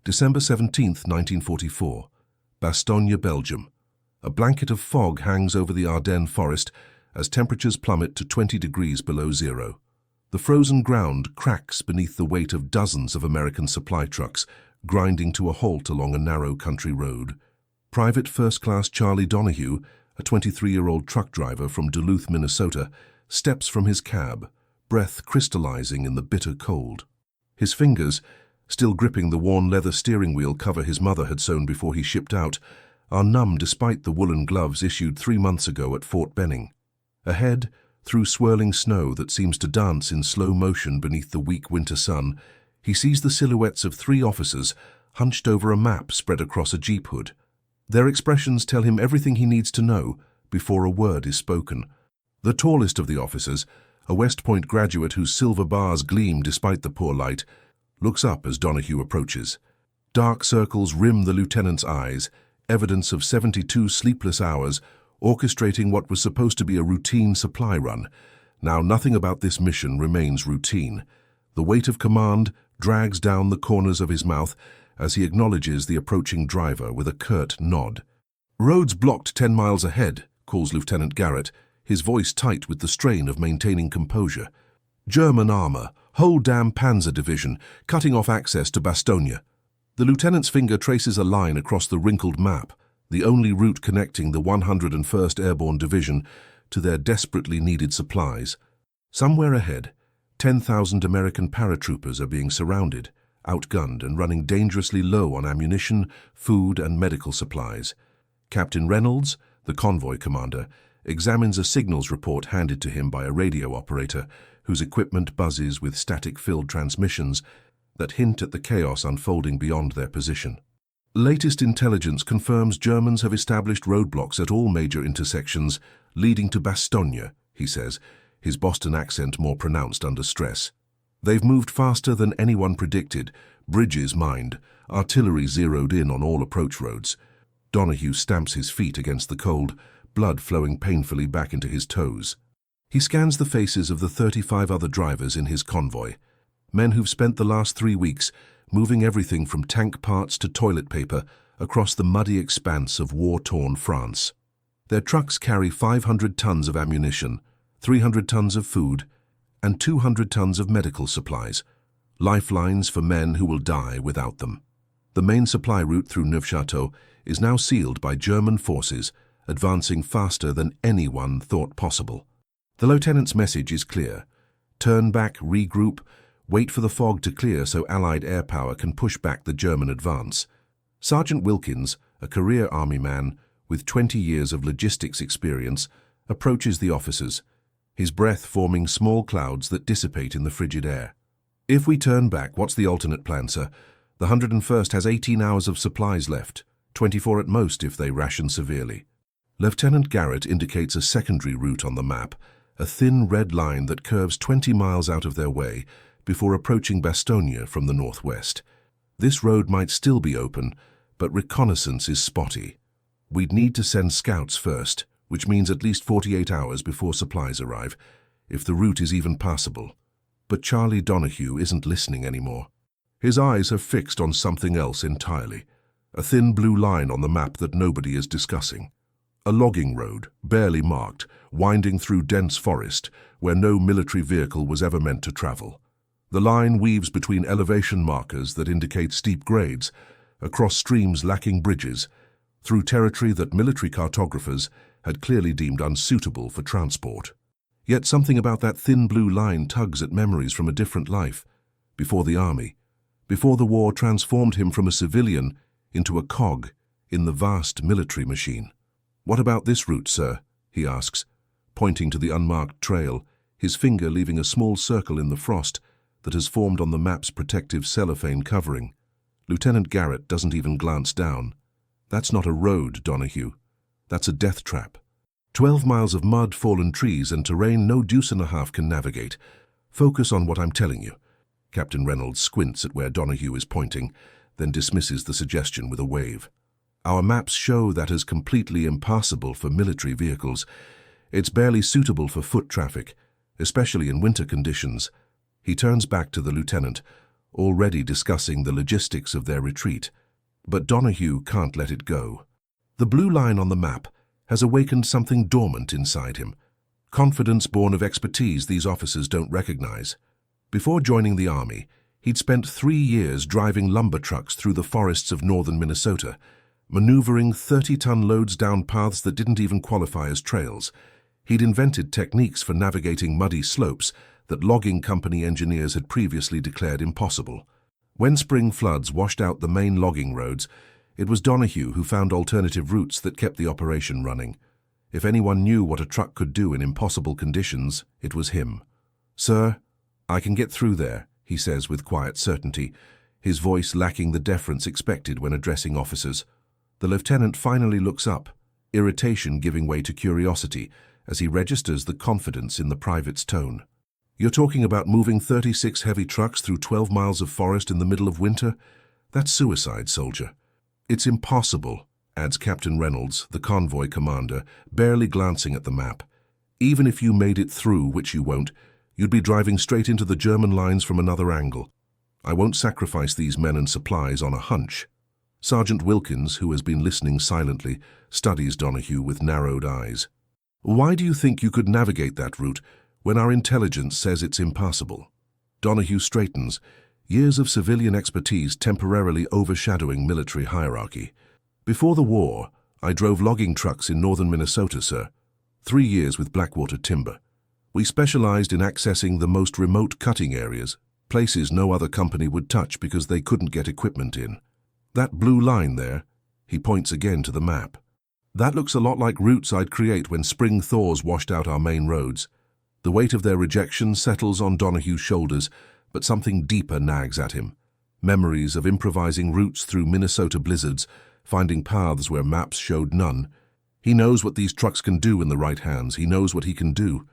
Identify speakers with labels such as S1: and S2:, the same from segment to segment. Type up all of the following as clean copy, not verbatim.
S1: December 17th, 1944. Bastogne, Belgium. A blanket of fog hangs over the Ardennes forest as temperatures plummet to 20 degrees below zero. The frozen ground cracks beneath the weight of dozens of American supply trucks, grinding to a halt along a narrow country road. Private First Class Charlie Donahue, a 23-year-old truck driver from Duluth, Minnesota, steps from his cab, breath crystallizing in the bitter cold. His fingers, still gripping the worn leather steering wheel cover his mother had sewn before he shipped out, are numb despite the woolen gloves issued 3 months ago at Fort Benning. Ahead, through swirling snow that seems to dance in slow motion beneath the weak winter sun, he sees the silhouettes of 3 officers hunched over a map spread across a jeep hood. Their expressions tell him everything he needs to know before a word is spoken. The tallest of the officers, a West Point graduate whose silver bars gleam despite the poor light, looks up as Donahue approaches. Dark circles rim the lieutenant's eyes, evidence of 72 sleepless hours orchestrating what was supposed to be a routine supply run. Now nothing about this mission remains routine. The weight of command drags down the corners of his mouth as he acknowledges the approaching driver with a curt nod. "Roads blocked 10 miles ahead," calls Lieutenant Garrett, his voice tight with the strain of maintaining composure. "German armor, whole damn Panzer division, cutting off access to Bastogne." The lieutenant's finger traces a line across the wrinkled map, the only route connecting the 101st Airborne Division to their desperately needed supplies. Somewhere ahead, 10,000 American paratroopers are being surrounded, outgunned and running dangerously low on ammunition, food and medical supplies. Captain Reynolds, the convoy commander, examines a signals report handed to him by a radio operator whose equipment buzzes with static-filled transmissions that hint at the chaos unfolding beyond their position. Latest intelligence confirms Germans have established roadblocks at all major intersections leading to Bastogne, he says, his Boston accent more pronounced under stress. They've moved faster than anyone predicted, bridges mined, artillery zeroed in on all approach roads. Donahue stamps his feet against the cold, blood flowing painfully back into his toes. He scans the faces of the 35 other drivers in his convoy, men who've spent the last 3 weeks moving everything from tank parts to toilet paper across the muddy expanse of war-torn France. Their trucks carry 500 tons of ammunition, 300 tons of food, and 200 tons of medical supplies, lifelines for men who will die without them. The main supply route through Neufchâteau is now sealed by German forces, advancing faster than anyone thought possible. The lieutenant's message is clear. Turn back, regroup, wait for the fog to clear so Allied air power can push back the German advance. Sergeant Wilkins, a career army man with 20 years of logistics experience, approaches the officers, his breath forming small clouds that dissipate in the frigid air. "If we turn back, what's the alternate plan, sir? The 101st has 18 hours of supplies left, 24 at most if they ration severely." Lieutenant Garrett indicates a secondary route on the map, a thin red line that curves 20 miles out of their way before approaching Bastogne from the northwest. This road might still be open, but reconnaissance is spotty. We'd need to send scouts first, which means at least 48 hours before supplies arrive, if the route is even passable. But Charlie Donahue isn't listening anymore. His eyes are fixed on something else entirely, a thin blue line on the map that nobody is discussing. A logging road, barely marked, winding through dense forest, where no military vehicle was ever meant to travel. The line weaves between elevation markers that indicate steep grades, across streams lacking bridges, through territory that military cartographers had clearly deemed unsuitable for transport. Yet something about that thin blue line tugs at memories from a different life, before the army, before the war transformed him from a civilian into a cog in the vast military machine. "What about this route, sir?" he asks, pointing to the unmarked trail, his finger leaving a small circle in the frost that has formed on the map's protective cellophane covering. Lieutenant Garrett doesn't even glance down. "That's not a road, Donahue. That's a death trap. 12 miles of mud, fallen trees, and terrain no deuce and a half can navigate. Focus on what I'm telling you." Captain Reynolds squints at where Donahue is pointing, then dismisses the suggestion with a wave. "Our maps show that as completely impassable for military vehicles. It's barely suitable for foot traffic, especially in winter conditions." He turns back to the lieutenant, already discussing the logistics of their retreat. But Donahue can't let it go. The blue line on the map has awakened something dormant inside him, confidence born of expertise these officers don't recognize. Before joining the army, he'd spent 3 years driving lumber trucks through the forests of northern Minnesota, maneuvering 30-ton loads down paths that didn't even qualify as trails. He'd invented techniques for navigating muddy slopes that logging company engineers had previously declared impossible. When spring floods washed out the main logging roads, it was Donahue who found alternative routes that kept the operation running. If anyone knew what a truck could do in impossible conditions, it was him. "Sir, I can get through there," he says with quiet certainty, his voice lacking the deference expected when addressing officers. The lieutenant finally looks up, irritation giving way to curiosity as he registers the confidence in the private's tone. "You're talking about moving 36 heavy trucks through 12 miles of forest in the middle of winter? That's suicide, soldier." "It's impossible," adds Captain Reynolds, the convoy commander, barely glancing at the map. "Even if you made it through, which you won't, you'd be driving straight into the German lines from another angle. I won't sacrifice these men and supplies on a hunch." Sergeant Wilkins, who has been listening silently, studies Donahue with narrowed eyes. "Why do you think you could navigate that route when our intelligence says it's impossible?" Donahue straightens, years of civilian expertise temporarily overshadowing military hierarchy. "Before the war, I drove logging trucks in northern Minnesota, sir. 3 years with Blackwater Timber. We specialized in accessing the most remote cutting areas, places no other company would touch because they couldn't get equipment in. That blue line there," he points again to the map, "that looks a lot like routes I'd create when spring thaws washed out our main roads." The weight of their rejection settles on Donahue's shoulders, but something deeper nags at him. Memories of improvising routes through Minnesota blizzards, finding paths where maps showed none. He knows what these trucks can do in the right hands. He knows what he can do.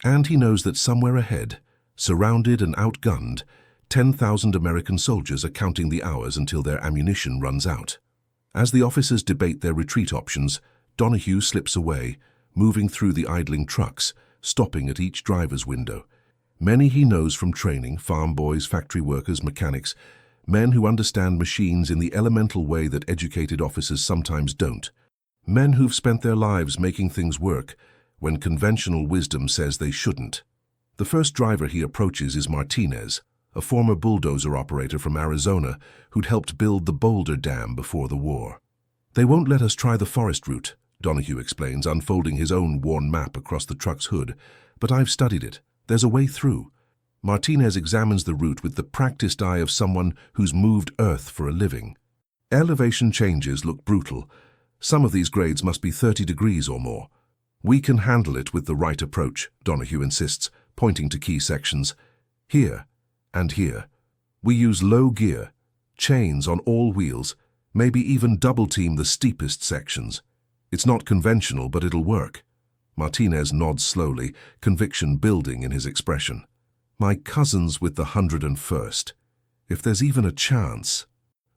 S1: And he knows that somewhere ahead, surrounded and outgunned, 10,000 American soldiers are counting the hours until their ammunition runs out. As the officers debate their retreat options, Donahue slips away, moving through the idling trucks, stopping at each driver's window. Many he knows from training, farm boys, factory workers, mechanics, men who understand machines in the elemental way that educated officers sometimes don't. Men who've spent their lives making things work when conventional wisdom says they shouldn't. The first driver he approaches is Martinez, a former bulldozer operator from Arizona who'd helped build the Boulder Dam before the war. "They won't let us try the forest route," Donahue explains, unfolding his own worn map across the truck's hood. "But I've studied it. There's a way through." Martinez examines the route with the practiced eye of someone who's moved Earth for a living. Elevation changes look brutal. Some of these grades must be 30 degrees or more. "We can handle it with the right approach," Donahue insists, pointing to key sections. "Here and here. We use low gear, chains on all wheels, maybe even double-team the steepest sections. It's not conventional, but it'll work." Martinez nods slowly, conviction building in his expression. "My cousin's with the 101st. If there's even a chance."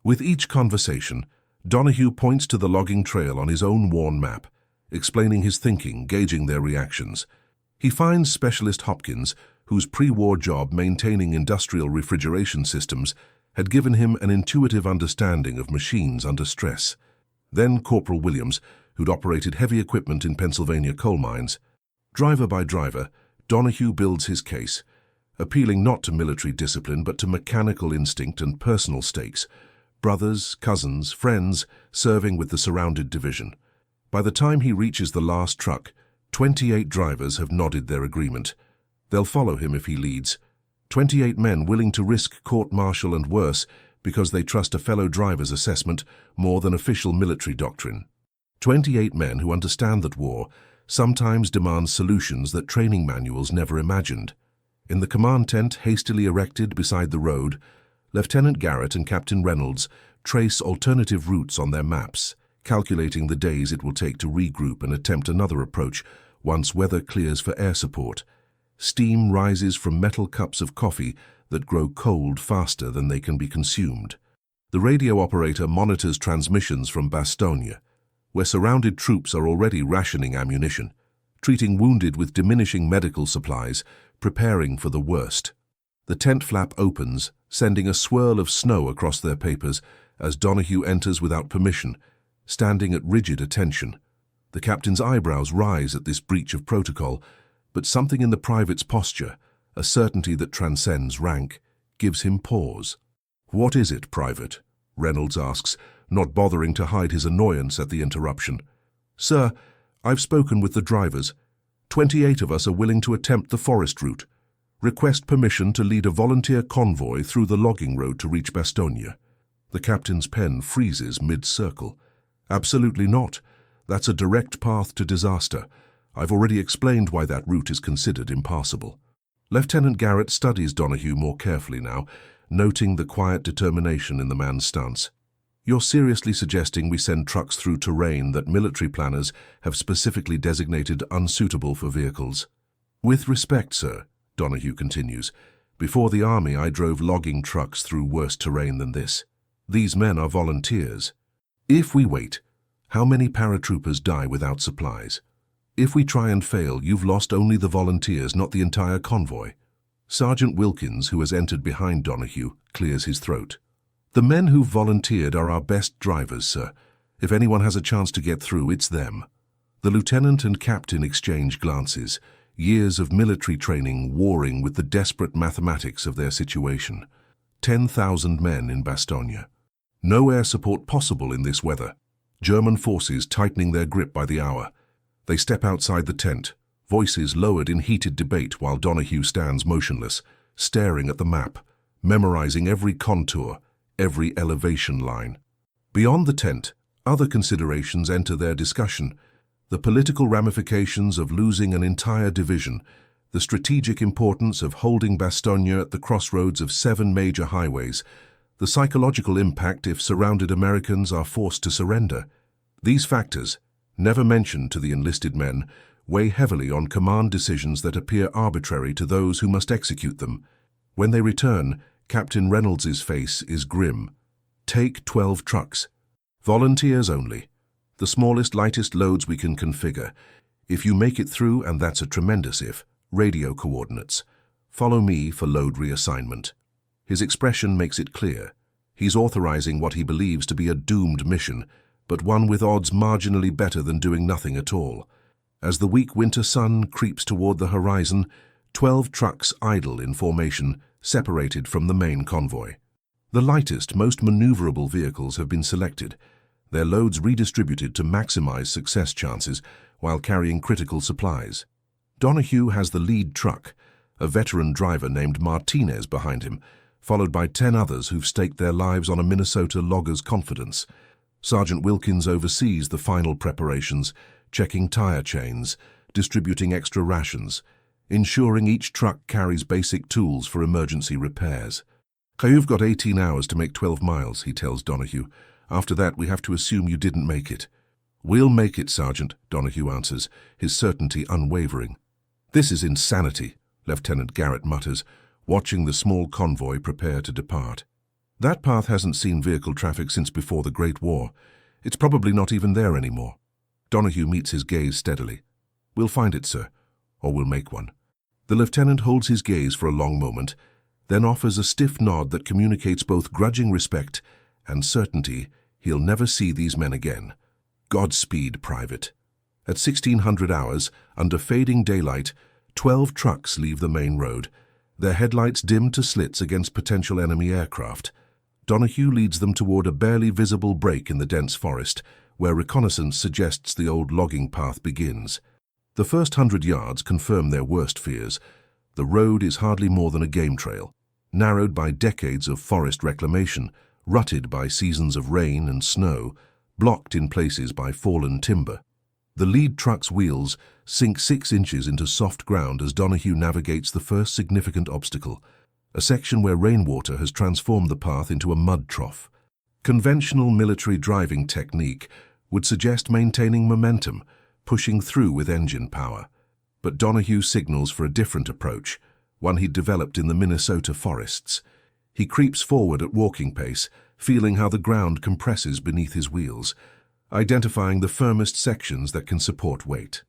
S1: With each conversation, Donahue points to the logging trail on his own worn map, explaining his thinking, gauging their reactions. He finds Specialist Hopkins, whose pre-war job maintaining industrial refrigeration systems had given him an intuitive understanding of machines under stress. Then Corporal Williams, who'd operated heavy equipment in Pennsylvania coal mines. Driver by driver, Donahue builds his case, appealing not to military discipline but to mechanical instinct and personal stakes. Brothers, cousins, friends serving with the surrounded division. By the time he reaches the last truck, 28 drivers have nodded their agreement. They'll follow him if he leads. 28 men willing to risk court-martial and worse because they trust a fellow driver's assessment more than official military doctrine. 28 men who understand that war sometimes demands solutions that training manuals never imagined. In the command tent hastily erected beside the road, Lieutenant Garrett and Captain Reynolds trace alternative routes on their maps, calculating the days it will take to regroup and attempt another approach once weather clears for air support. Steam rises from metal cups of coffee that grow cold faster than they can be consumed. The radio operator monitors transmissions from Bastogne, where surrounded troops are already rationing ammunition, treating wounded with diminishing medical supplies, preparing for the worst. The tent flap opens, sending a swirl of snow across their papers as Donahue enters without permission, standing at rigid attention. The captain's eyebrows rise at this breach of protocol, but something in the private's posture, a certainty that transcends rank, gives him pause. "What is it, Private?" Reynolds asks, not bothering to hide his annoyance at the interruption. "Sir, I've spoken with the drivers. 28 of us are willing to attempt the forest route. Request permission to lead a volunteer convoy through the logging road to reach Bastogne." The captain's pen freezes mid-circle. "Absolutely not. That's a direct path to disaster. I've already explained why that route is considered impassable." Lieutenant Garrett studies Donahue more carefully now, noting the quiet determination in the man's stance. "You're seriously suggesting we send trucks through terrain that military planners have specifically designated unsuitable for vehicles?" "With respect, sir," Donahue continues, "before the army I drove logging trucks through worse terrain than this. These men are volunteers. If we wait, how many paratroopers die without supplies? If we try and fail, you've lost only the volunteers, not the entire convoy." Sergeant Wilkins, who has entered behind Donahue, clears his throat. "The men who've volunteered are our best drivers, sir. If anyone has a chance to get through, it's them." The lieutenant and captain exchange glances, years of military training warring with the desperate mathematics of their situation. 10,000 men in Bastogne. No air support possible in this weather. German forces tightening their grip by the hour. They step outside the tent, voices lowered in heated debate while Donahue stands motionless, staring at the map, memorizing every contour, every elevation line. Beyond the tent, other considerations enter their discussion. The political ramifications of losing an entire division, the strategic importance of holding Bastogne at the crossroads of 7 major highways, the psychological impact if surrounded Americans are forced to surrender. These factors, never mentioned to the enlisted men, weigh heavily on command decisions that appear arbitrary to those who must execute them. When they return, Captain Reynolds's face is grim. "Take 12 trucks. Volunteers only. The smallest, lightest loads we can configure. If you make it through, and that's a tremendous if, radio coordinates. Follow me for load reassignment." His expression makes it clear. He's authorizing what he believes to be a doomed mission, but one with odds marginally better than doing nothing at all. As the weak winter sun creeps toward the horizon, 12 trucks idle in formation, separated from the main convoy. The lightest, most maneuverable vehicles have been selected, their loads redistributed to maximize success chances while carrying critical supplies. Donahue has the lead truck, a veteran driver named Martinez behind him, followed by 10 others who've staked their lives on a Minnesota logger's confidence. Sergeant Wilkins oversees the final preparations, checking tire chains, distributing extra rations, ensuring each truck carries basic tools for emergency repairs. "You've got 18 hours to make 12 miles, he tells Donahue. "After that, we have to assume you didn't make it." "We'll make it, Sergeant," Donahue answers, his certainty unwavering. "This is insanity," Lieutenant Garrett mutters, watching the small convoy prepare to depart. "That path hasn't seen vehicle traffic since before the Great War. It's probably not even there anymore." Donahue meets his gaze steadily. "We'll find it, sir, or we'll make one." The lieutenant holds his gaze for a long moment, then offers a stiff nod that communicates both grudging respect and certainty he'll never see these men again. "Godspeed, Private." At 1600 hours, under fading daylight, 12 trucks leave the main road, their headlights dimmed to slits against potential enemy aircraft. Donahue leads them toward a barely visible break in the dense forest, where reconnaissance suggests the old logging path begins. The first 100 yards confirm their worst fears. The road is hardly more than a game trail, narrowed by decades of forest reclamation, rutted by seasons of rain and snow, blocked in places by fallen timber. The lead truck's wheels sink 6 inches into soft ground as Donahue navigates the first significant obstacle, a section where rainwater has transformed the path into a mud trough. Conventional military driving technique would suggest maintaining momentum, pushing through with engine power. But Donahue signals for a different approach, one he'd developed in the Minnesota forests. He creeps forward at walking pace, feeling how the ground compresses beneath his wheels, identifying the firmest sections that can support weight.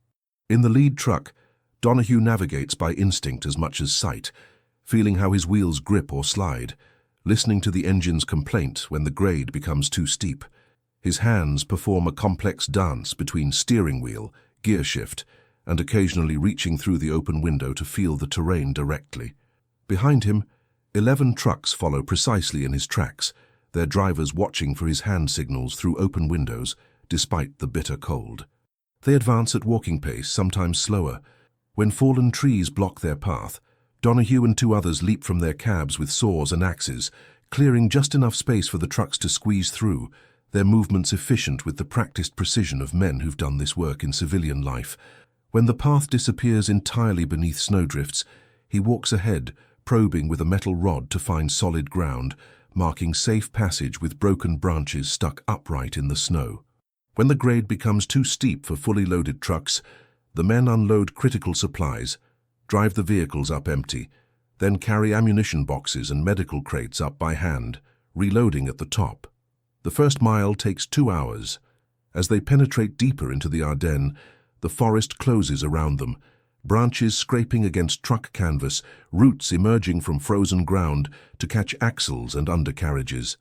S1: In the lead truck, Donahue navigates by instinct as much as sight, feeling how his wheels grip or slide, listening to the engine's complaint when the grade becomes too steep. His hands perform a complex dance between steering wheel, gear shift, and occasionally reaching through the open window to feel the terrain directly. Behind him, 11 trucks follow precisely in his tracks, their drivers watching for his hand signals through open windows, despite the bitter cold. They advance at walking pace, sometimes slower. When fallen trees block their path, Donahue and 2 others leap from their cabs with saws and axes, clearing just enough space for the trucks to squeeze through, their movements efficient with the practiced precision of men who've done this work in civilian life. When the path disappears entirely beneath snowdrifts, he walks ahead, probing with a metal rod to find solid ground, marking safe passage with broken branches stuck upright in the snow. When the grade becomes too steep for fully loaded trucks, the men unload critical supplies, drive the vehicles up empty, then carry ammunition boxes and medical crates up by hand, reloading at the top. The first mile takes 2 hours. As they penetrate deeper into the Ardennes, the forest closes around them, branches scraping against truck canvas, roots emerging from frozen ground to catch axles and undercarriages.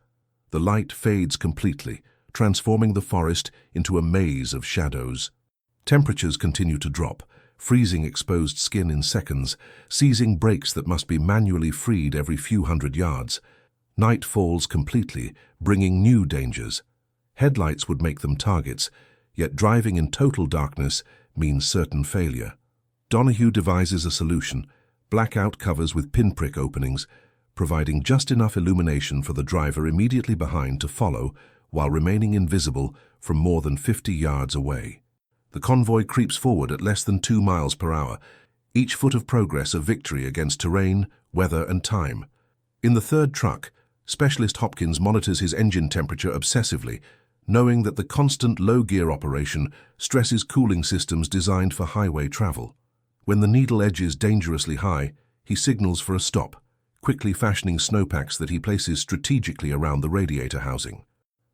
S1: The light fades completely, transforming the forest into a maze of shadows. Temperatures continue to drop, freezing exposed skin in seconds, seizing brakes that must be manually freed every few hundred yards. Night falls completely, bringing new dangers. Headlights would make them targets, yet driving in total darkness means certain failure. Donahue devises a solution, blackout covers with pinprick openings, providing just enough illumination for the driver immediately behind to follow while remaining invisible from more than 50 yards away. The convoy creeps forward at less than 2 miles per hour, each foot of progress a victory against terrain, weather, and time. In the third truck, Specialist Hopkins monitors his engine temperature obsessively, knowing that the constant low-gear operation stresses cooling systems designed for highway travel. When the needle edges dangerously high, he signals for a stop, quickly fashioning snowpacks that he places strategically around the radiator housing.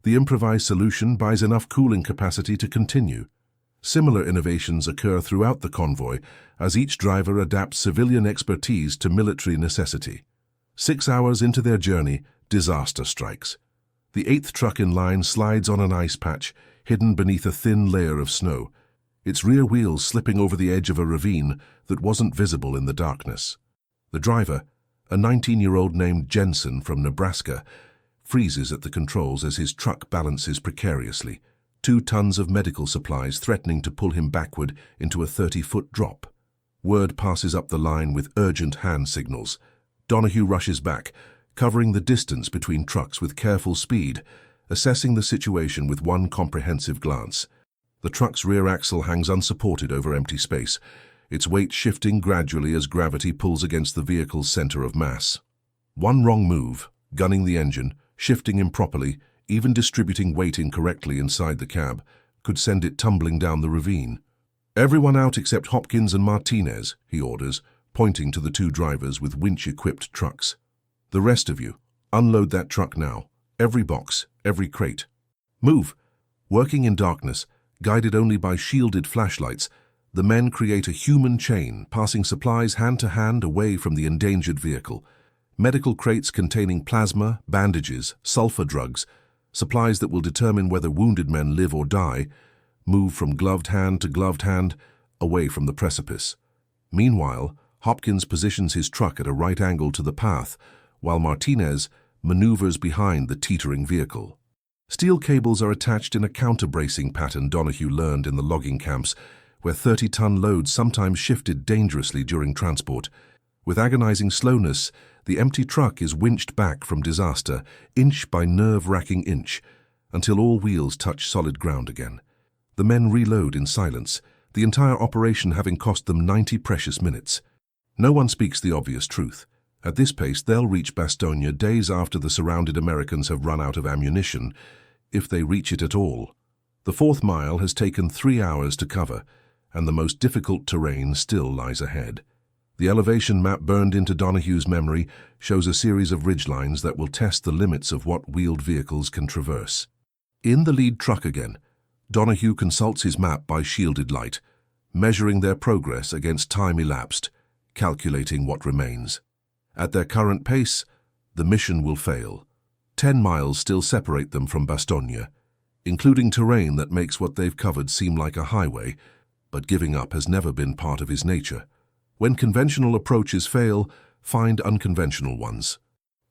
S1: The improvised solution buys enough cooling capacity to continue. Similar innovations occur throughout the convoy as each driver adapts civilian expertise to military necessity. 6 hours into their journey, disaster strikes. The 8th truck in line slides on an ice patch, hidden beneath a thin layer of snow, its rear wheels slipping over the edge of a ravine that wasn't visible in the darkness. The driver, a 19-year-old named Jensen from Nebraska, freezes at the controls as his truck balances precariously, 2 tons of medical supplies threatening to pull him backward into a 30-foot drop. Word passes up the line with urgent hand signals. Donahue rushes back, covering the distance between trucks with careful speed, assessing the situation with one comprehensive glance. The truck's rear axle hangs unsupported over empty space, its weight shifting gradually as gravity pulls against the vehicle's center of mass. One wrong move, gunning the engine, shifting improperly, even distributing weight incorrectly inside the cab, could send it tumbling down the ravine. "Everyone out except Hopkins and Martinez," he orders, pointing to the 2 drivers with winch-equipped trucks. "The rest of you, unload that truck now. Every box, every crate. Move!" Working in darkness, guided only by shielded flashlights, the men create a human chain, passing supplies hand to hand away from the endangered vehicle. Medical crates containing plasma, bandages, sulfur drugs, supplies that will determine whether wounded men live or die, move from gloved hand to gloved hand, away from the precipice. Meanwhile, Hopkins positions his truck at a right angle to the path, while Martinez maneuvers behind the teetering vehicle. Steel cables are attached in a counter-bracing pattern Donahue learned in the logging camps, where 30-ton loads sometimes shifted dangerously during transport. With agonizing slowness, the empty truck is winched back from disaster, inch by nerve-wracking inch, until all wheels touch solid ground again. The men reload in silence, the entire operation having cost them 90 precious minutes. No one speaks the obvious truth. At this pace, they'll reach Bastogne days after the surrounded Americans have run out of ammunition, if they reach it at all. The 4th mile has taken 3 hours to cover, and the most difficult terrain still lies ahead. The elevation map burned into Donahue's memory shows a series of ridgelines that will test the limits of what wheeled vehicles can traverse. In the lead truck again, Donahue consults his map by shielded light, measuring their progress against time elapsed, calculating what remains. At their current pace, The mission will fail. 10 miles still separate them from Bastogne, including terrain that makes what they've covered seem like a highway, but giving up has never been part of his nature. When conventional approaches fail, find unconventional ones.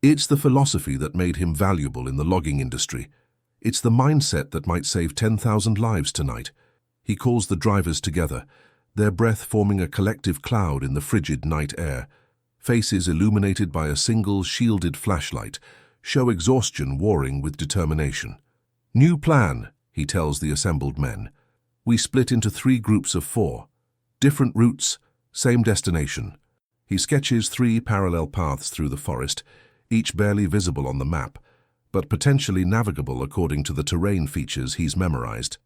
S1: It's the philosophy that made him valuable in the logging industry. It's the mindset that might save 10,000 lives tonight. He calls the drivers together, their breath forming a collective cloud in the frigid night air. Faces illuminated by a single shielded flashlight show exhaustion warring with determination. "New plan," he tells the assembled men. "We split into 3 groups of 4. Different routes, same destination." He sketches 3 parallel paths through the forest, each barely visible on the map, but potentially navigable according to the terrain features he's memorized.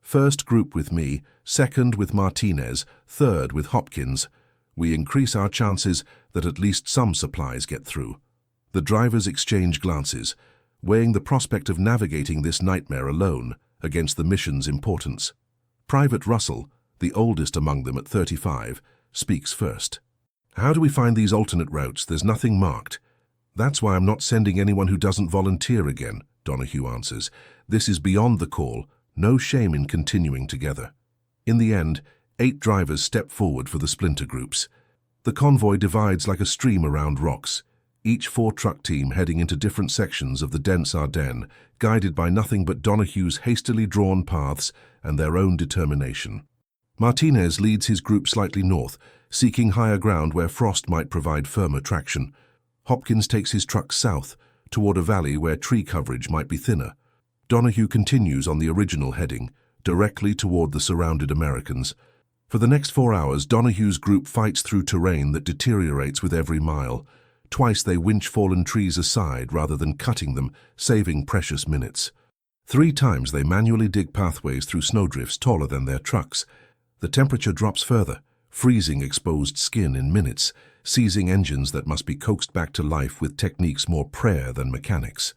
S1: First group with me, second with Martinez, third with Hopkins. We increase our chances that at least some supplies get through. The drivers exchange glances, weighing the prospect of navigating this nightmare alone against the mission's importance. Private Russell, the oldest among them at 35, speaks first. "How do we find these alternate routes? There's nothing marked." "That's why I'm not sending anyone who doesn't volunteer again," Donahue answers. "This is beyond the call. No shame in continuing together." In the end, 8 drivers step forward for the splinter groups. The convoy divides like a stream around rocks, each 4-truck team heading into different sections of the dense Ardennes, guided by nothing but Donahue's hastily drawn paths and their own determination. Martinez leads his group slightly north, seeking higher ground where frost might provide firmer traction. Hopkins takes his truck south, toward a valley where tree coverage might be thinner. Donahue continues on the original heading, directly toward the surrounded Americans. For the next 4 hours, Donahue's group fights through terrain that deteriorates with every mile. Twice they winch fallen trees aside rather than cutting them, saving precious minutes. 3 times they manually dig pathways through snowdrifts taller than their trucks. The temperature drops further, freezing exposed skin in minutes, seizing engines that must be coaxed back to life with techniques more prayer than mechanics.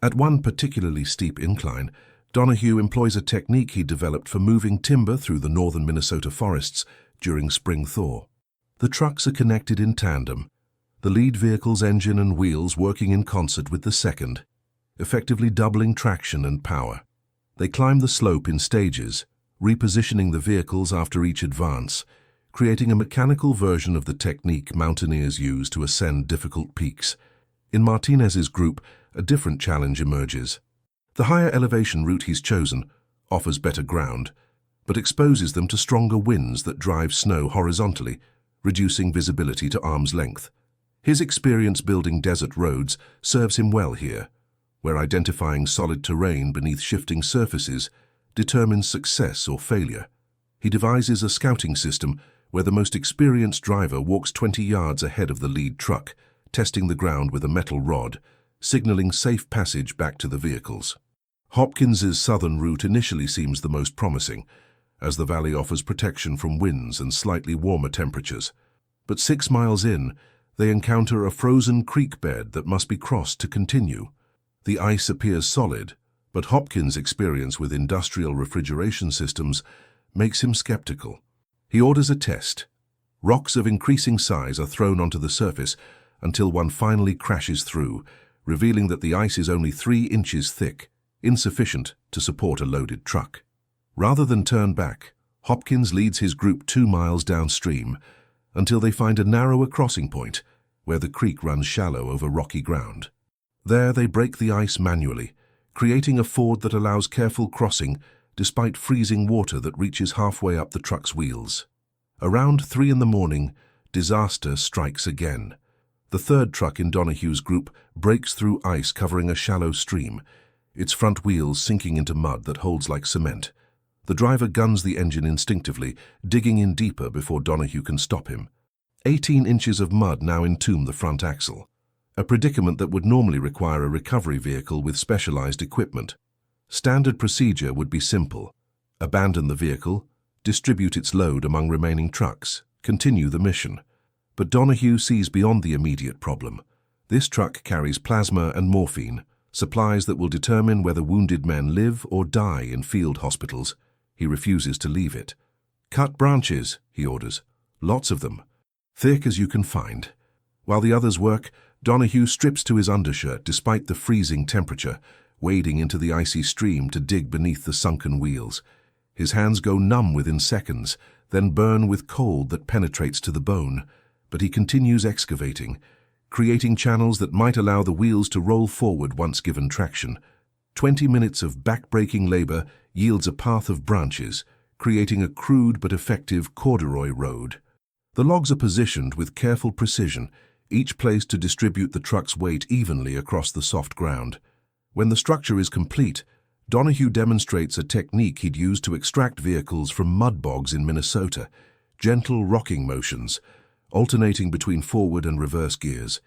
S1: At one particularly steep incline, Donahue employs a technique he developed for moving timber through the northern Minnesota forests during spring thaw. The trucks are connected in tandem, the lead vehicle's engine and wheels working in concert with the second, effectively doubling traction and power. They climb the slope in stages, repositioning the vehicles after each advance, creating a mechanical version of the technique mountaineers use to ascend difficult peaks. In Martinez's group, a different challenge emerges. The higher elevation route he's chosen offers better ground, but exposes them to stronger winds that drive snow horizontally, reducing visibility to arm's length. His experience building desert roads serves him well here, where identifying solid terrain beneath shifting surfaces determines success or failure. He devises a scouting system where the most experienced driver walks 20 yards ahead of the lead truck, testing the ground with a metal rod, signaling safe passage back to the vehicles. Hopkins's southern route initially seems the most promising, as the valley offers protection from winds and slightly warmer temperatures. But 6 miles in, they encounter a frozen creek bed that must be crossed to continue. The ice appears solid, but Hopkins' experience with industrial refrigeration systems makes him skeptical. He orders a test. Rocks of increasing size are thrown onto the surface until one finally crashes through, revealing that the ice is only 3 inches thick, insufficient to support a loaded truck. Rather than turn back, Hopkins leads his group 2 miles downstream until they find a narrower crossing point where the creek runs shallow over rocky ground. There they break the ice manually, creating a ford that allows careful crossing despite freezing water that reaches halfway up the truck's wheels. Around 3 in the morning, disaster strikes again. The third truck in Donahue's group breaks through ice covering a shallow stream, its front wheels sinking into mud that holds like cement. The driver guns the engine instinctively, digging in deeper before Donahue can stop him. 18 inches of mud now entomb the front axle, a predicament that would normally require a recovery vehicle with specialized equipment. Standard procedure would be simple: abandon the vehicle, distribute its load among remaining trucks, continue the mission. But Donahue sees beyond the immediate problem. This truck carries plasma and morphine, supplies that will determine whether wounded men live or die in field hospitals. He refuses to leave it. "Cut branches," he orders. "Lots of them. Thick as you can find." While the others work, Donahue strips to his undershirt despite the freezing temperature, wading into the icy stream to dig beneath the sunken wheels. His hands go numb within seconds, then burn with cold that penetrates to the bone. But he continues excavating, creating channels that might allow the wheels to roll forward once given traction. 20 minutes of back-breaking labor yields a path of branches, creating a crude but effective corduroy road. The logs are positioned with careful precision, each placed to distribute the truck's weight evenly across the soft ground. When the structure is complete, Donahue demonstrates a technique he'd used to extract vehicles from mud bogs in Minnesota, gentle rocking motions, alternating between forward and reverse gears,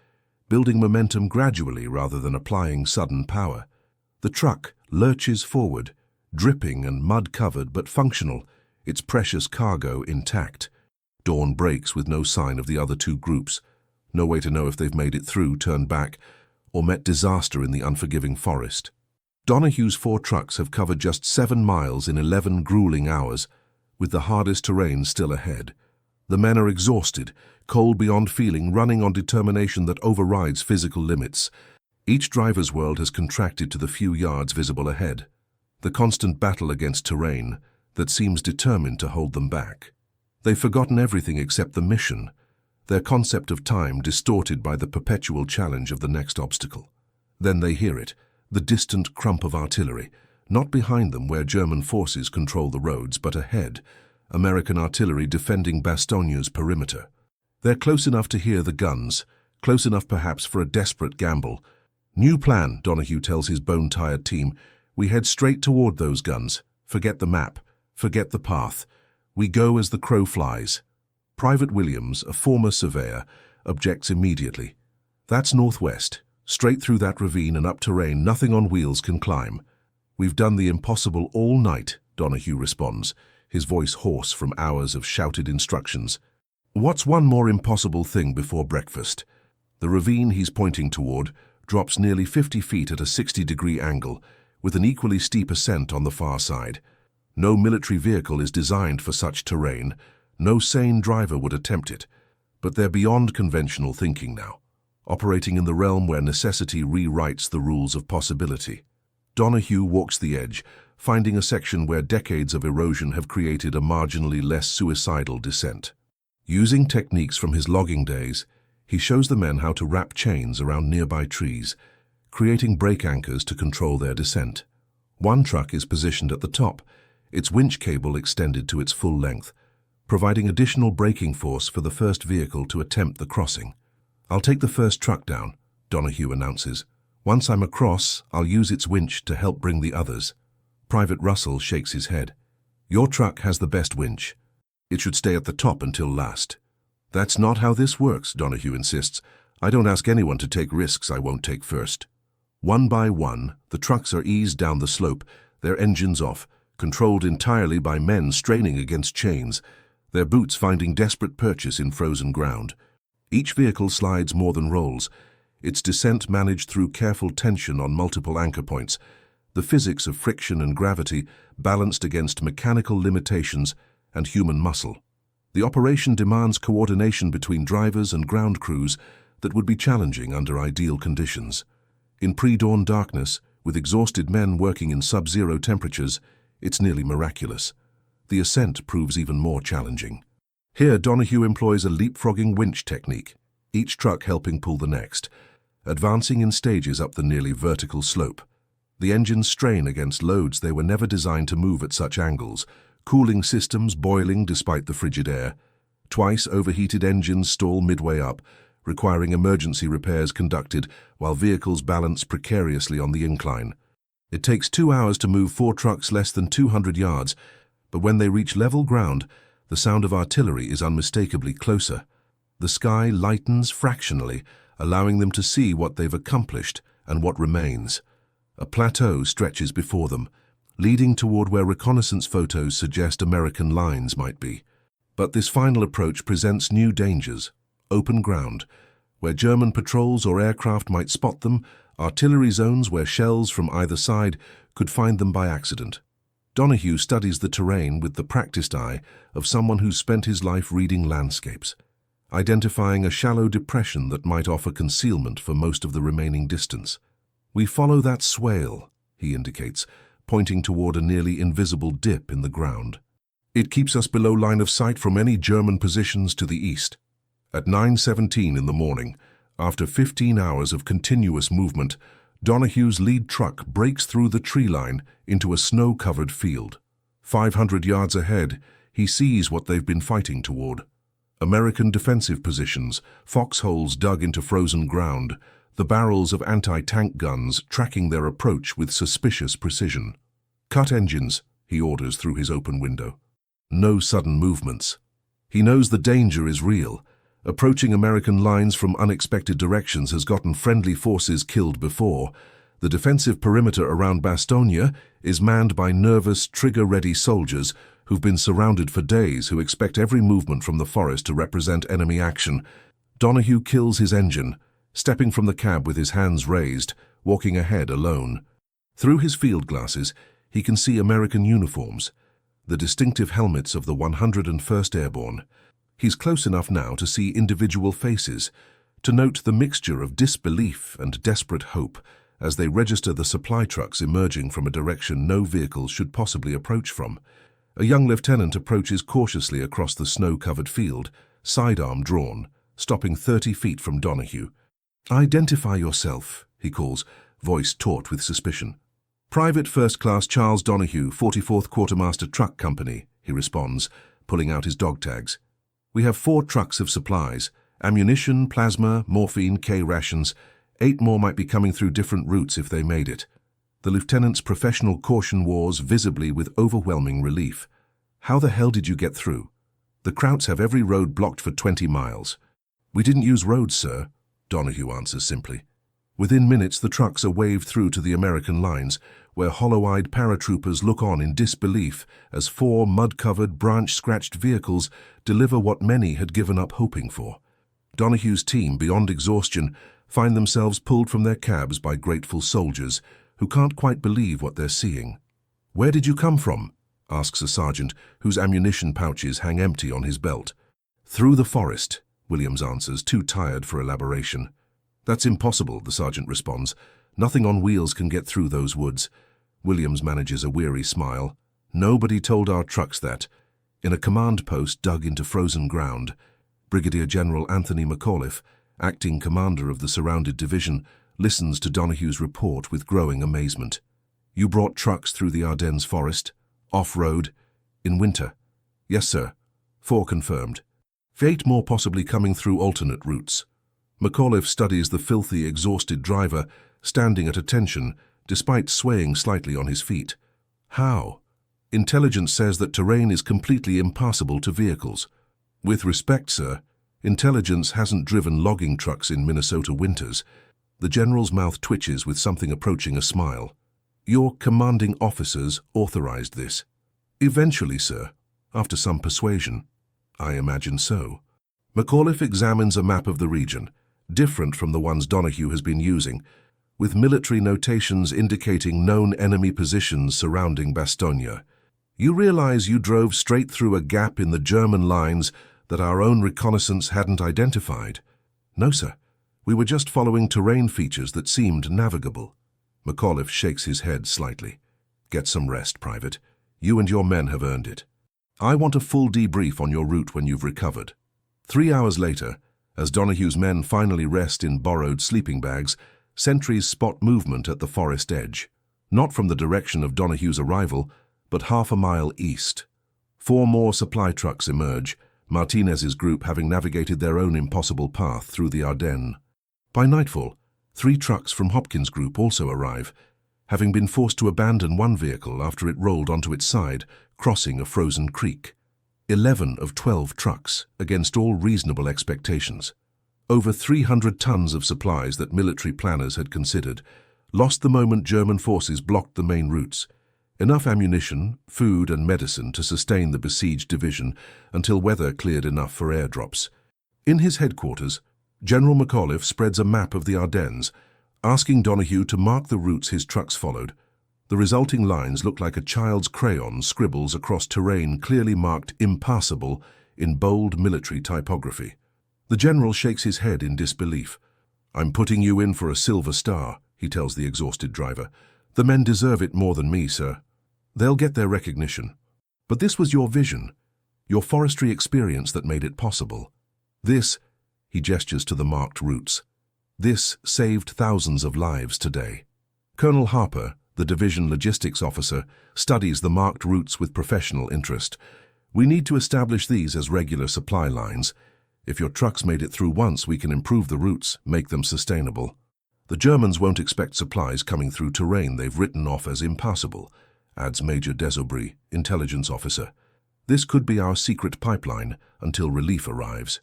S1: building momentum gradually rather than applying sudden power. The truck lurches forward, dripping and mud-covered but functional, its precious cargo intact. Dawn breaks with no sign of the other two groups. No way to know if they've made it through, turned back, or met disaster in the unforgiving forest. Donahue's 4 trucks have covered just 7 miles in 11 grueling hours, with the hardest terrain still ahead. The men are exhausted, cold beyond feeling, running on determination that overrides physical limits. Each driver's world has contracted to the few yards visible ahead. The constant battle against terrain that seems determined to hold them back. They've forgotten everything except the mission, their concept of time distorted by the perpetual challenge of the next obstacle. Then they hear it, the distant crump of artillery, not behind them where German forces control the roads, but ahead, American artillery defending Bastonia's perimeter. They're close enough to hear the guns, close enough perhaps for a desperate gamble. "New plan," Donahue tells his bone-tired team. "We head straight toward those guns. Forget the map. Forget the path. We go as the crow flies." Private Williams, a former surveyor, objects immediately. "That's northwest, straight through that ravine and up terrain nothing on wheels can climb." "We've done the impossible all night," Donahue responds, his voice hoarse from hours of shouted instructions. "What's one more impossible thing before breakfast?" The ravine he's pointing toward drops nearly 50 feet at a 60-degree angle, with an equally steep ascent on the far side. No military vehicle is designed for such terrain. No sane driver would attempt it. But they're beyond conventional thinking now, operating in the realm where necessity rewrites the rules of possibility. Donahue walks the edge, finding a section where decades of erosion have created a marginally less suicidal descent. Using techniques from his logging days, he shows the men how to wrap chains around nearby trees, creating brake anchors to control their descent. One truck is positioned at the top, its winch cable extended to its full length, providing additional braking force for the first vehicle to attempt the crossing. "I'll take the first truck down," Donahue announces. "Once I'm across, I'll use its winch to help bring the others." Private Russell shakes his head. "Your truck has the best winch. It should stay at the top until last." "That's not how this works," Donahue insists. "I don't ask anyone to take risks I won't take first." One by one, the trucks are eased down the slope, their engines off, controlled entirely by men straining against chains, their boots finding desperate purchase in frozen ground. Each vehicle slides more than rolls, its descent managed through careful tension on multiple anchor points, the physics of friction and gravity balanced against mechanical limitations and human muscle. The operation demands coordination between drivers and ground crews that would be challenging under ideal conditions. In pre-dawn darkness, with exhausted men working in sub-zero temperatures, it's nearly miraculous. The ascent proves even more challenging. Here, Donahue employs a leapfrogging winch technique, each truck helping pull the next, advancing in stages up the nearly vertical slope. The engines strain against loads they were never designed to move at such angles, cooling systems boiling despite the frigid air. Twice overheated engines stall midway up, requiring emergency repairs conducted while vehicles balance precariously on the incline. It takes 2 hours to move 4 trucks less than 200 yards, but when they reach level ground, the sound of artillery is unmistakably closer. The sky lightens fractionally, allowing them to see what they've accomplished and what remains. A plateau stretches before them, leading toward where reconnaissance photos suggest American lines might be. But this final approach presents new dangers. Open ground, where German patrols or aircraft might spot them, artillery zones where shells from either side could find them by accident. Donahue studies the terrain with the practiced eye of someone who's spent his life reading landscapes. identifying a shallow depression that might offer concealment for most of the remaining distance. "We follow that swale," he indicates, pointing toward a nearly invisible dip in the ground. "It keeps us below line of sight from any German positions to the east." At 9:17 in the morning, after 15 hours of continuous movement, Donohue's lead truck breaks through the tree line into a snow-covered field. 500 yards ahead, he sees what they've been fighting toward. American defensive positions, foxholes dug into frozen ground, the barrels of anti-tank guns tracking their approach with suspicious precision. "Cut engines," he orders through his open window. No sudden movements. He knows the danger is real. Approaching American lines from unexpected directions has gotten friendly forces killed before. The defensive perimeter around Bastogne is manned by nervous, trigger-ready soldiers who've been surrounded for days, who expect every movement from the forest to represent enemy action. Donohue kills his engine, stepping from the cab with his hands raised, walking ahead alone. Through his field glasses, he can see American uniforms, the distinctive helmets of the 101st Airborne. He's close enough now to see individual faces, to note the mixture of disbelief and desperate hope as they register the supply trucks emerging from a direction no vehicles should possibly approach from. A young lieutenant approaches cautiously across the snow-covered field, sidearm drawn, stopping 30 feet from Donohue. "Identify yourself," he calls, voice taut with suspicion. "Private First Class Charles Donohue, 44th Quartermaster Truck Company," he responds, pulling out his dog tags. "We have 4 trucks of supplies, ammunition, plasma, morphine, K rations. 8 more might be coming through different routes if they made it." The lieutenant's professional caution wars visibly with overwhelming relief. "How the hell did you get through?" "The Krauts have every road blocked for 20 miles. "We didn't use roads, sir," Donohue answers simply. Within minutes, the trucks are waved through to the American lines, where hollow-eyed paratroopers look on in disbelief as 4 mud-covered, branch-scratched vehicles deliver what many had given up hoping for. Donohue's team, beyond exhaustion, find themselves pulled from their cabs by grateful soldiers who can't quite believe what they're seeing. "Where did you come from?" asks a sergeant whose ammunition pouches hang empty on his belt. "Through the forest," Williams answers, too tired for elaboration. "That's impossible," the sergeant responds. "Nothing on wheels can get through those woods." Williams manages a weary smile. "Nobody told our trucks that." In a command post dug into frozen ground, Brigadier General Anthony McAuliffe, acting commander of the surrounded division, listens to Donohue's report with growing amazement. "You brought trucks through the Ardennes forest? Off-road? In winter?" "Yes, sir." 4 confirmed. 8 more possibly coming through alternate routes. McAuliffe studies the filthy, exhausted driver, standing at attention, despite swaying slightly on his feet. "How?" "Intelligence says that terrain is completely impassable to vehicles." "With respect, sir, intelligence hasn't driven logging trucks in Minnesota winters." The general's mouth twitches with something approaching a smile. "Your commanding officers authorized this?" "Eventually, sir, after some persuasion." "I imagine so." McAuliffe examines a map of the region, different from the ones Donohue has been using, with military notations indicating known enemy positions surrounding Bastogne. "You realize you drove straight through a gap in the German lines that our own reconnaissance hadn't identified?" "No, sir. We were just following terrain features that seemed navigable." McAuliffe shakes his head slightly. "Get some rest, Private. You and your men have earned it. I want a full debrief on your route when you've recovered." 3 hours later, as Donohue's men finally rest in borrowed sleeping bags, sentries spot movement at the forest edge. Not from the direction of Donohue's arrival, but half a mile east. 4 more supply trucks emerge, Martinez's group having navigated their own impossible path through the Ardennes. By nightfall, 3 trucks from Hopkins' group also arrive, having been forced to abandon one vehicle after it rolled onto its side, crossing a frozen creek. 11 of 12 trucks, against all reasonable expectations. Over 300 tons of supplies that military planners had considered, lost the moment German forces blocked the main routes. Enough ammunition, food and medicine to sustain the besieged division until weather cleared enough for airdrops. In his headquarters, General McAuliffe spreads a map of the Ardennes, asking Donohue to mark the routes his trucks followed. The resulting lines look like a child's crayon scribbles across terrain clearly marked impassable in bold military typography. The general shakes his head in disbelief. "I'm putting you in for a silver star," he tells the exhausted driver. "The men deserve it more than me, sir. They'll get their recognition. But this was your vision, your forestry experience that made it possible. This," he gestures to the marked routes, "this saved thousands of lives today." Colonel Harper, the division logistics officer, studies the marked routes with professional interest. "We need to establish these as regular supply lines. If your trucks made it through once, we can improve the routes, make them sustainable. The Germans won't expect supplies coming through terrain they've written off as impassable," adds Major Desaubry, intelligence officer. "This could be our secret pipeline until relief arrives."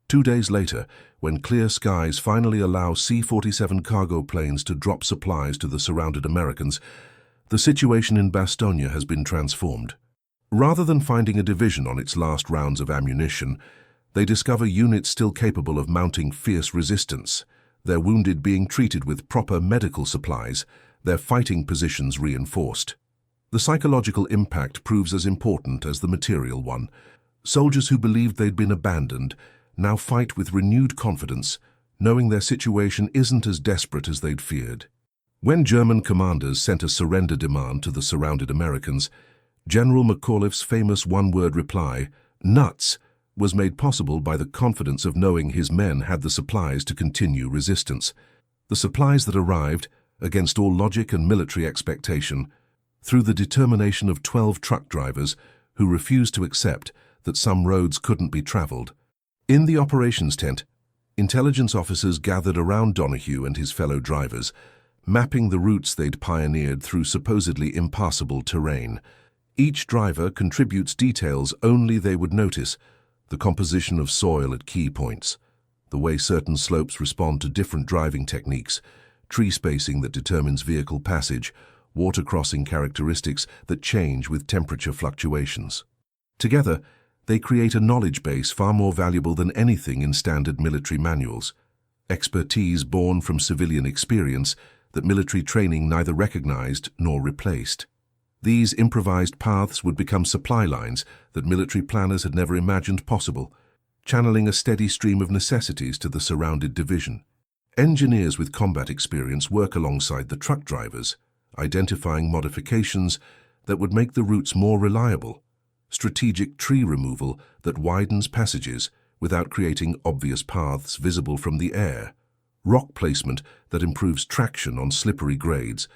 S1: 2 days later, when clear skies finally allow C-47 cargo planes to drop supplies to the surrounded Americans, the situation in Bastogne has been transformed. Rather than finding a division on its last rounds of ammunition, they discover units still capable of mounting fierce resistance, their wounded being treated with proper medical supplies, their fighting positions reinforced. The psychological impact proves as important as the material one. Soldiers who believed they'd been abandoned now fight with renewed confidence, knowing their situation isn't as desperate as they'd feared. When German commanders sent a surrender demand to the surrounded Americans, General McAuliffe's famous one-word reply, "Nuts," was made possible by the confidence of knowing his men had the supplies to continue resistance. The supplies that arrived, against all logic and military expectation, through the determination of 12 truck drivers who refused to accept that some roads couldn't be traveled. In the operations tent, intelligence officers gathered around Donahue and his fellow drivers, mapping the routes they'd pioneered through supposedly impassable terrain. Each driver contributes details only they would notice: the composition of soil at key points, the way certain slopes respond to different driving techniques, tree spacing that determines vehicle passage, water crossing characteristics that change with temperature fluctuations. Together, they create a knowledge base far more valuable than anything in standard military manuals, expertise born from civilian experience that military training neither recognized nor replaced. These improvised paths would become supply lines that military planners had never imagined possible, channeling a steady stream of necessities to the surrounded division. Engineers with combat experience work alongside the truck drivers, identifying modifications that would make the routes more reliable, strategic tree removal that widens passages without creating obvious paths visible from the air, rock placement that improves traction on slippery grades,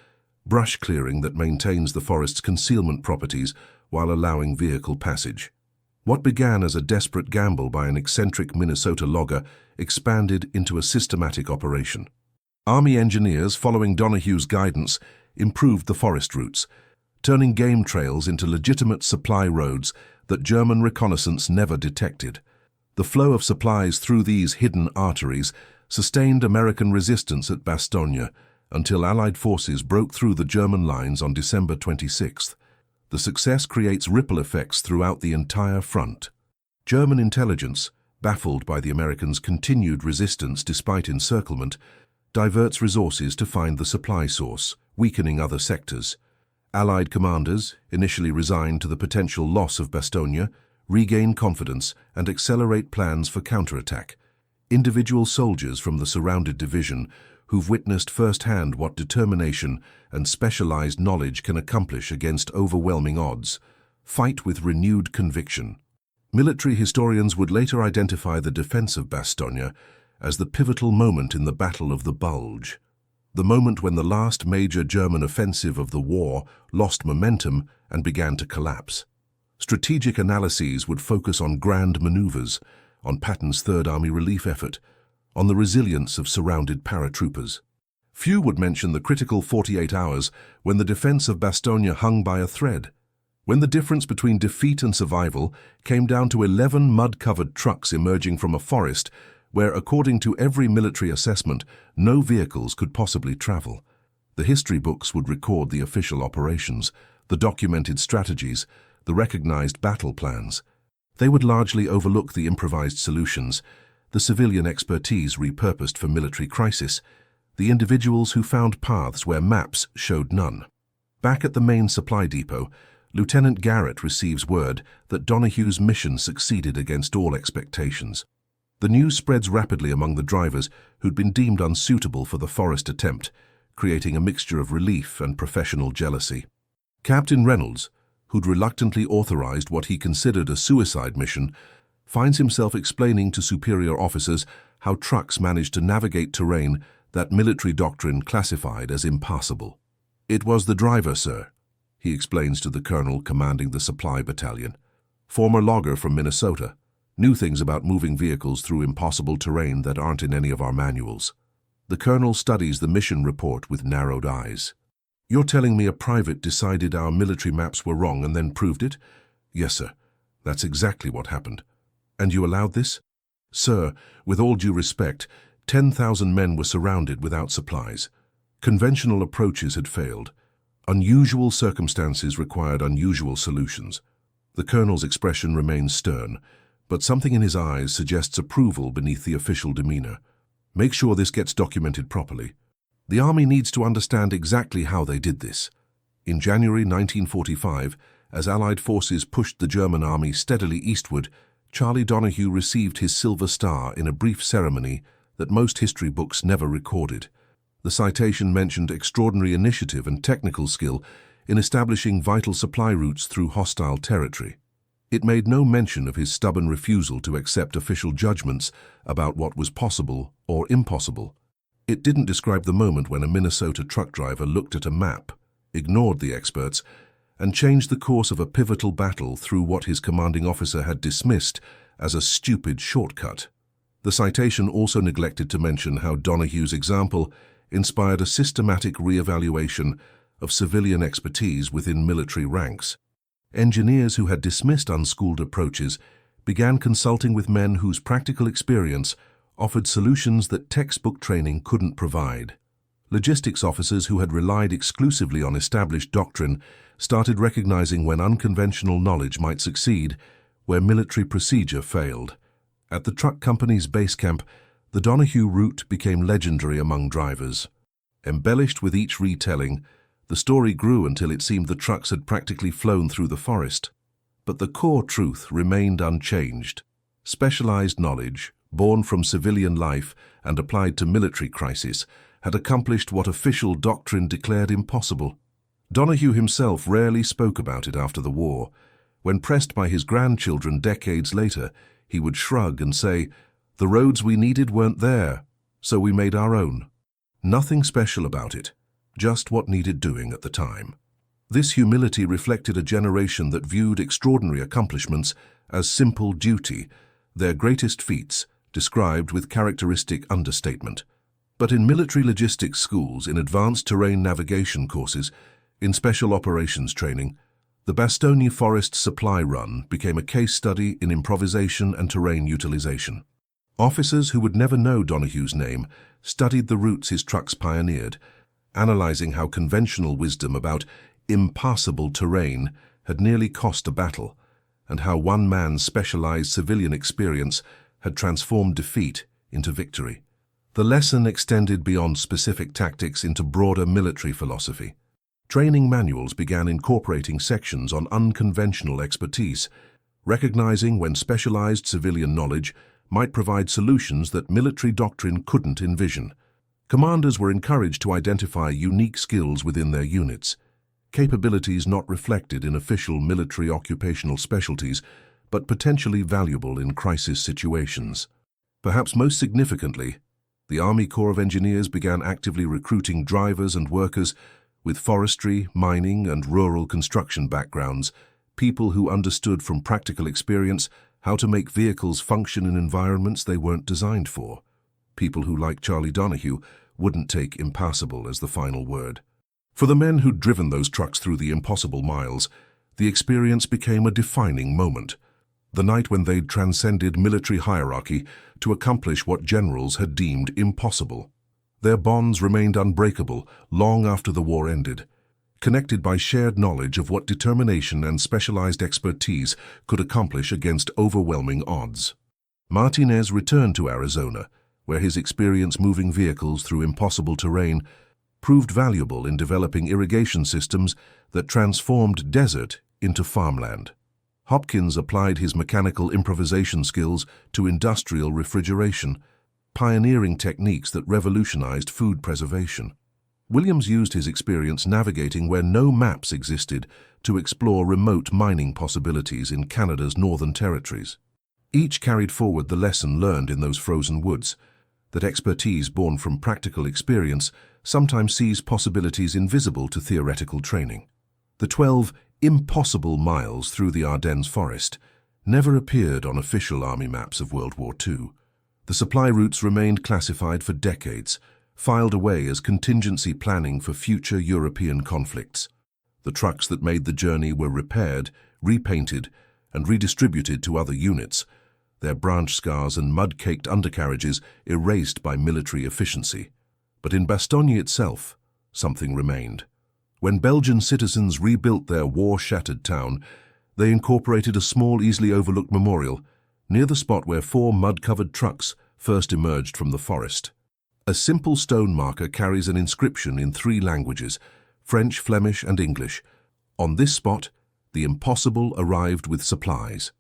S1: brush clearing that maintains the forest's concealment properties while allowing vehicle passage. What began as a desperate gamble by an eccentric Minnesota logger expanded into a systematic operation. Army engineers, following Donahue's guidance, improved the forest routes, turning game trails into legitimate supply roads that German reconnaissance never detected. The flow of supplies through these hidden arteries sustained American resistance at Bastogne until Allied forces broke through the German lines on December 26th. The success creates ripple effects throughout the entire front. German intelligence, baffled by the Americans' continued resistance despite encirclement, diverts resources to find the supply source, weakening other sectors. Allied commanders, initially resigned to the potential loss of Bastogne, regain confidence and accelerate plans for counterattack. Individual soldiers from the surrounded division, who've witnessed firsthand what determination and specialized knowledge can accomplish against overwhelming odds, fight with renewed conviction. Military historians would later identify the defense of Bastogne as the pivotal moment in the Battle of the Bulge, the moment when the last major German offensive of the war lost momentum and began to collapse. Strategic analyses would focus on grand maneuvers, on Patton's Third Army relief effort, on the resilience of surrounded paratroopers. Few would mention the critical 48 hours when the defense of Bastogne hung by a thread, when the difference between defeat and survival came down to 11 mud-covered trucks emerging from a forest where, according to every military assessment, no vehicles could possibly travel. The history books would record the official operations, the documented strategies, the recognized battle plans. They would largely overlook the improvised solutions, the civilian expertise repurposed for military crisis, the individuals who found paths where maps showed none. Back at the main supply depot, Lieutenant Garrett receives word that Donahue's mission succeeded against all expectations. The news spreads rapidly among the drivers who'd been deemed unsuitable for the forest attempt, creating a mixture of relief and professional jealousy. Captain Reynolds, who'd reluctantly authorized what he considered a suicide mission, finds himself explaining to superior officers how trucks managed to navigate terrain that military doctrine classified as impassable. "It was the driver, sir," he explains to the colonel commanding the supply battalion. "Former logger from Minnesota. Knew things about moving vehicles through impossible terrain that aren't in any of our manuals." The colonel studies the mission report with narrowed eyes. "You're telling me a private decided our military maps were wrong and then proved it?" "Yes, sir. That's exactly what happened." "And you allowed this?" "Sir, with all due respect, 10,000 men were surrounded without supplies. Conventional approaches had failed. Unusual circumstances required unusual solutions." The colonel's expression remains stern, but something in his eyes suggests approval beneath the official demeanor. "Make sure this gets documented properly. The Army needs to understand exactly how they did this." In January 1945, as Allied forces pushed the German Army steadily eastward, Charlie Donahue received his Silver Star in a brief ceremony that most history books never recorded. The citation mentioned extraordinary initiative and technical skill in establishing vital supply routes through hostile territory. It made no mention of his stubborn refusal to accept official judgments about what was possible or impossible. It didn't describe the moment when a Minnesota truck driver looked at a map, ignored the experts, and changed the course of a pivotal battle through what his commanding officer had dismissed as a stupid shortcut. The citation also neglected to mention how Donahue's example inspired a systematic re-evaluation of civilian expertise within military ranks. Engineers who had dismissed unschooled approaches began consulting with men whose practical experience offered solutions that textbook training couldn't provide. Logistics officers who had relied exclusively on established doctrine started recognizing when unconventional knowledge might succeed, where military procedure failed. At the truck company's base camp, the Donahue route became legendary among drivers. Embellished with each retelling, the story grew until it seemed the trucks had practically flown through the forest. But the core truth remained unchanged. Specialized knowledge, born from civilian life and applied to military crises, had accomplished what official doctrine declared impossible. Donahue himself rarely spoke about it after the war. When pressed by his grandchildren decades later, he would shrug and say, "The roads we needed weren't there, so we made our own." Nothing special about it, just what needed doing at the time. This humility reflected a generation that viewed extraordinary accomplishments as simple duty, their greatest feats described with characteristic understatement. But in military logistics schools, in advanced terrain navigation courses, in special operations training, the Bastogne Forest Supply Run became a case study in improvisation and terrain utilization. Officers who would never know Donahue's name studied the routes his trucks pioneered, analyzing how conventional wisdom about impassable terrain had nearly cost a battle, and how one man's specialized civilian experience had transformed defeat into victory. The lesson extended beyond specific tactics into broader military philosophy. Training manuals began incorporating sections on unconventional expertise, recognizing when specialized civilian knowledge might provide solutions that military doctrine couldn't envision. Commanders were encouraged to identify unique skills within their units, capabilities not reflected in official military occupational specialties, but potentially valuable in crisis situations. Perhaps most significantly, the Army Corps of Engineers began actively recruiting drivers and workers with forestry, mining, and rural construction backgrounds, people who understood from practical experience how to make vehicles function in environments they weren't designed for. People who, like Charlie Donahue, wouldn't take impassable as the final word. For the men who'd driven those trucks through the impossible miles, the experience became a defining moment. The night when they'd transcended military hierarchy to accomplish what generals had deemed impossible. Their bonds remained unbreakable long after the war ended, connected by shared knowledge of what determination and specialized expertise could accomplish against overwhelming odds. Martinez returned to Arizona, where his experience moving vehicles through impossible terrain proved valuable in developing irrigation systems that transformed desert into farmland. Hopkins applied his mechanical improvisation skills to industrial refrigeration, pioneering techniques that revolutionized food preservation. Williams used his experience navigating where no maps existed to explore remote mining possibilities in Canada's Northern Territories. Each carried forward the lesson learned in those frozen woods, that expertise born from practical experience sometimes sees possibilities invisible to theoretical training. The 12 impossible miles through the Ardennes forest never appeared on official army maps of World War II. The supply routes remained classified for decades, filed away as contingency planning for future European conflicts. The trucks that made the journey were repaired, repainted, and redistributed to other units, their branch scars and mud-caked undercarriages erased by military efficiency. But in Bastogne itself, something remained. When Belgian citizens rebuilt their war-shattered town, they incorporated a small, easily overlooked memorial near the spot where 4 mud-covered trucks first emerged from the forest. A simple stone marker carries an inscription in 3 languages, French, Flemish, and English. On this spot, the impossible arrived with supplies.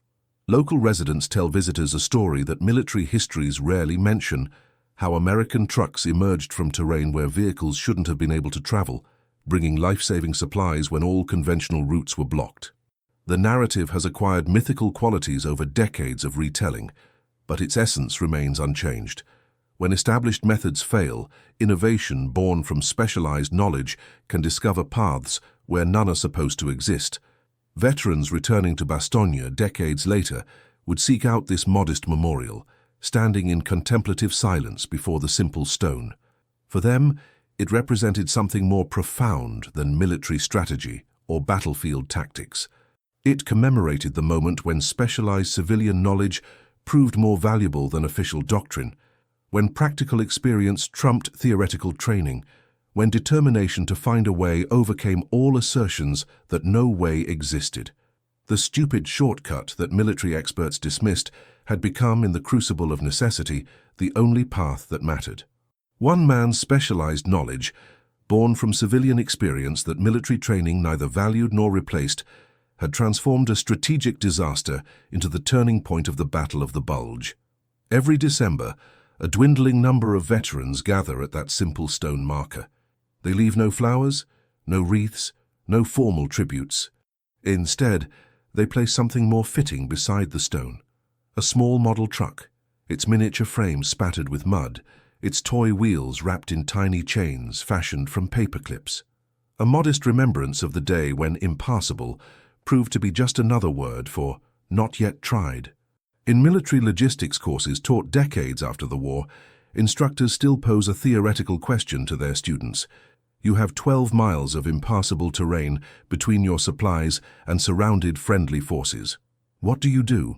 S1: Local residents tell visitors a story that military histories rarely mention: how American trucks emerged from terrain where vehicles shouldn't have been able to travel, bringing life-saving supplies when all conventional routes were blocked. The narrative has acquired mythical qualities over decades of retelling, but its essence remains unchanged. When established methods fail, innovation born from specialized knowledge can discover paths where none are supposed to exist. Veterans returning to Bastogne decades later would seek out this modest memorial, standing in contemplative silence before the simple stone. For them, it represented something more profound than military strategy or battlefield tactics. It commemorated the moment when specialized civilian knowledge proved more valuable than official doctrine, when practical experience trumped theoretical training, when determination to find a way overcame all assertions that no way existed. The stupid shortcut that military experts dismissed had become, in the crucible of necessity, the only path that mattered. One man's specialized knowledge, born from civilian experience that military training neither valued nor replaced, had transformed a strategic disaster into the turning point of the Battle of the Bulge. Every December, a dwindling number of veterans gather at that simple stone marker. They leave no flowers, no wreaths, no formal tributes. Instead, they place something more fitting beside the stone: a small model truck, its miniature frame spattered with mud, its toy wheels wrapped in tiny chains fashioned from paper clips. A modest remembrance of the day when impassable proved to be just another word for not yet tried. In military logistics courses taught decades after the war, instructors still pose a theoretical question to their students. You have 12 miles of impassable terrain between your supplies and surrounded friendly forces. What do you do?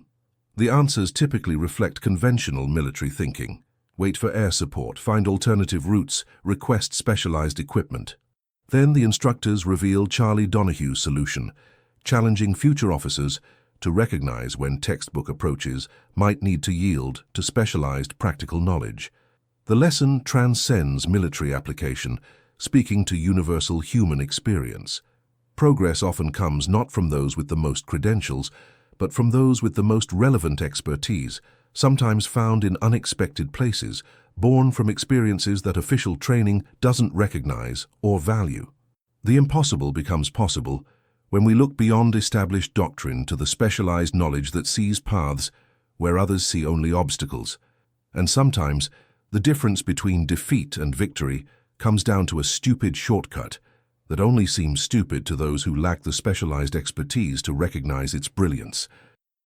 S1: The answers typically reflect conventional military thinking. Wait for air support, find alternative routes, request specialized equipment. Then the instructors reveal Charlie Donohue's solution, challenging future officers to recognize when textbook approaches might need to yield to specialized practical knowledge. The lesson transcends military application, speaking to universal human experience. Progress often comes not from those with the most credentials, but from those with the most relevant expertise, sometimes found in unexpected places, born from experiences that official training doesn't recognize or value. The impossible becomes possible when we look beyond established doctrine to the specialized knowledge that sees paths where others see only obstacles. And sometimes, the difference between defeat and victory comes down to a stupid shortcut that only seems stupid to those who lack the specialized expertise to recognize its brilliance.